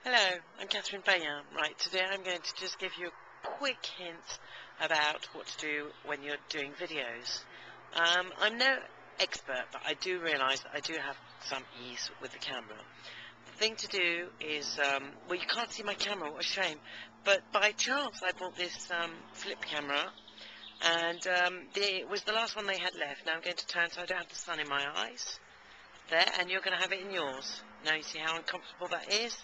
Hello, I'm Guimard-Payen. Right, today I'm going to just give you a quick hint about what to do when you're doing videos. I'm no expert, but I do realise that I do have some ease with the camera. The thing to do is, well, you can't see my camera, what a shame, but by chance I bought this flip camera, and it was the last one they had left. Now I'm going to turn so I don't have the sun in my eyes. There, and you're going to have it in yours. Now you see how uncomfortable that is?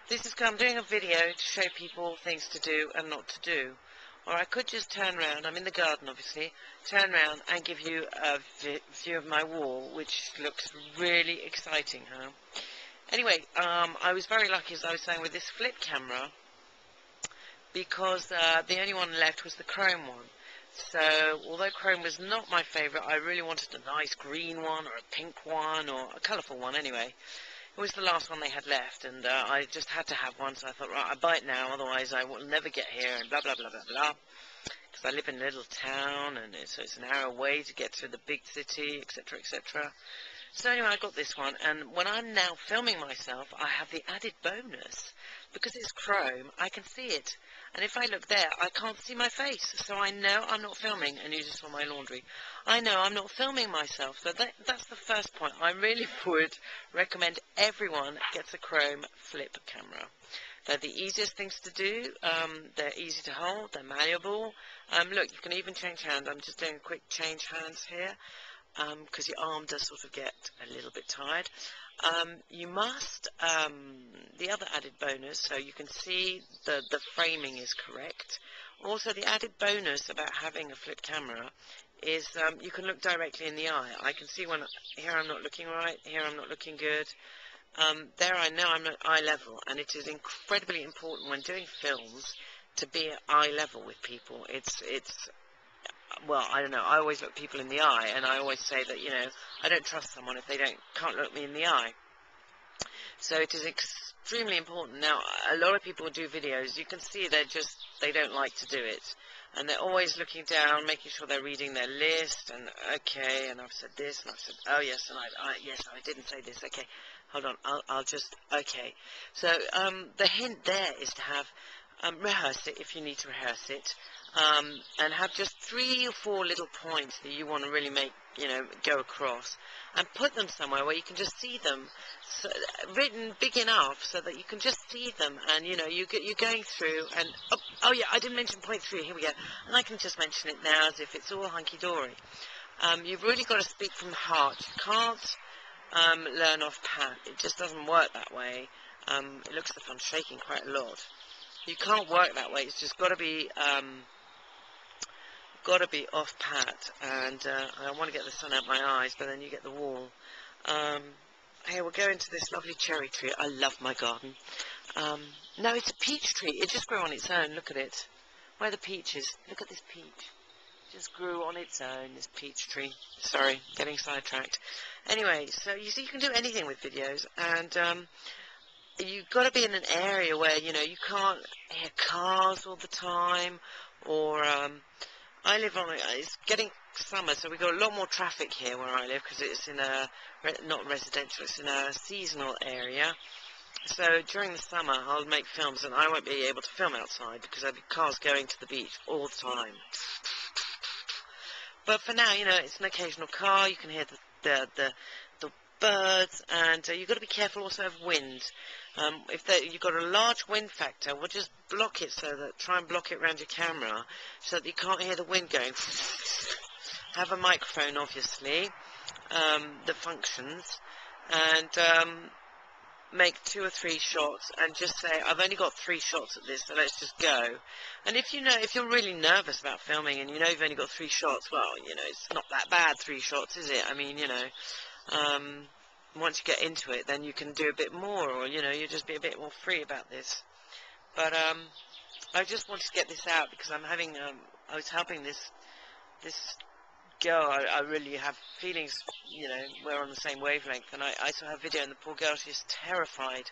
This is because I'm doing a video to show people things to do and not to do. Or I could just turn around, I'm in the garden obviously, turn around and give you a view of my wall, which looks really exciting, huh? Anyway, I was very lucky, as I was saying, with this flip camera, because the only one left was the chrome one. So, although chrome was not my favourite, I really wanted a nice green one, or a pink one, or a colourful one anyway. It was the last one they had left, and I just had to have one, so I thought, right, I buy it now, otherwise I will never get here, and blah, blah, blah, blah, blah. Because I live in a little town, and so it's an hour away to get to the big city, etc., etc. So anyway, I got this one, and when I'm now filming myself, I have the added bonus. Because it's chrome, I can see it. And if I look there, I can't see my face. So I know I'm not filming, and you just saw my laundry. I know I'm not filming myself. So that's the first point. I really would recommend everyone gets a chrome flip camera. They're the easiest things to do. They're easy to hold. They're malleable. Look, you can even change hands. I'm just doing a quick change hands here, because your arm does sort of get a little bit tired. You must, the other added bonus, so you can see the framing is correct. Also, the added bonus about having a flip camera is you can look directly in the eye. I can see when, here I'm not looking right, here I'm not looking good. There I know I'm at eye level, and it is incredibly important when doing films to be at eye level with people. Well, I don't know, I always look people in the eye, and I always say that, I don't trust someone if they can't look me in the eye. So it is extremely important. Now, a lot of people do videos, you can see they don't like to do it. And they're always looking down, making sure they're reading their list, and okay, and I've said this, and I've said, oh yes, and yes, I didn't say this, okay, hold on, I'll just, okay. So, the hint there is to have, rehearse it if you need to rehearse it, and have just 3 or 4 little points that you want to really make, go across, and put them somewhere where you can just see them, so, written big enough so that you can just see them, and you're going through, and oh yeah, I didn't mention point 3. Here we go, and I can just mention it now as if it's all hunky-dory. You've really got to speak from the heart. You can't learn off pat. It just doesn't work that way. It looks as if I'm shaking quite a lot. You can't work that way. It's just got to be off pat, and I want to get the sun out my eyes, but then you get the wall. Here we'll go into this lovely cherry tree. I love my garden. No, it's a peach tree. It just grew on its own. Look at it. Where are the peaches? Look at this peach. It just grew on its own, this peach tree. Sorry, getting sidetracked. Anyway, so you see, you can do anything with videos, and you've got to be in an area where, you can't hear cars all the time, or I live on, it's getting summer, so we've got a lot more traffic here where I live, because it's in a, not residential, it's in a seasonal area. So during the summer, I'll make films, and I won't be able to film outside, because there'll be cars going to the beach all the time. But for now, it's an occasional car, you can hear the birds, and you've got to be careful also of wind. If you've got a large wind factor, we'll just block it, try and block it around your camera so that you can't hear the wind going. Have a microphone, obviously, that functions, and make 2 or 3 shots, and just say, I've only got 3 shots at this, so let's just go. And if you're really nervous about filming, and you've only got 3 shots, well, it's not that bad, 3 shots, is it? I mean, once you get into it, then you can do a bit more, or, you just be a bit more free about this. But, I just wanted to get this out, because I was helping this girl. I really have feelings, we're on the same wavelength, and I saw her video, and the poor girl, she's terrified,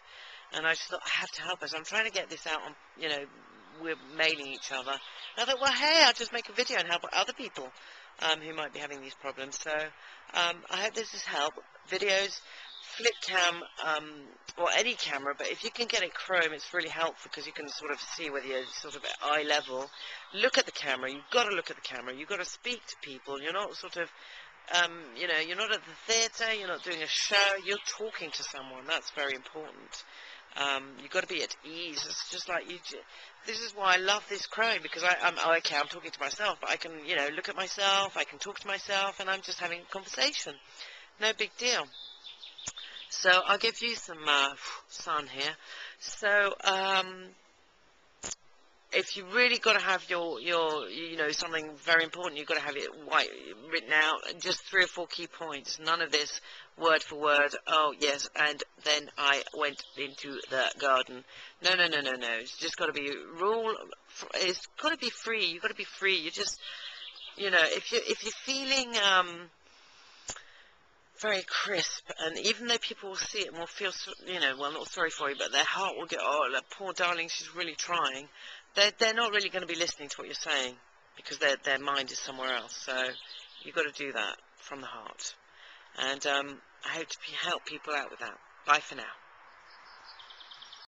and I just thought, I have to help her, so I'm trying to get this out on, we're mailing each other, and I thought, well, hey, I'll just make a video and help other people, who might be having these problems. So, I hope this has helped. Videos, flip cam, or any camera, but if you can get it chrome, it's really helpful because you can sort of see whether you're sort of at eye level. Look at the camera. You've got to look at the camera. You've got to speak to people. You're not sort of, you know, you're not at the theatre. You're not doing a show. You're talking to someone. That's very important. You've got to be at ease. It's just like this is why I love this Chrome, because I'm talking to myself, but I can, you know, look at myself. I can talk to myself, and I'm just having a conversation. No big deal. So I'll give you some sun here. So if you really got to have your you know, something very important, you've got to have it white written out, just 3 or 4 key points. None of this word for word. Oh yes, and then I went into the garden. No, no, no, no, no. It's just got to be rule. It's got to be free. You've got to be free. You just, you know, if you're feeling very crisp, and even though people will see it and will feel, you know, well, not sorry for you, but their heart will get, oh, that poor darling, she's really trying. They're not really going to be listening to what you're saying, because their mind is somewhere else. So you've got to do that from the heart. And I hope to help people out with that. Bye for now.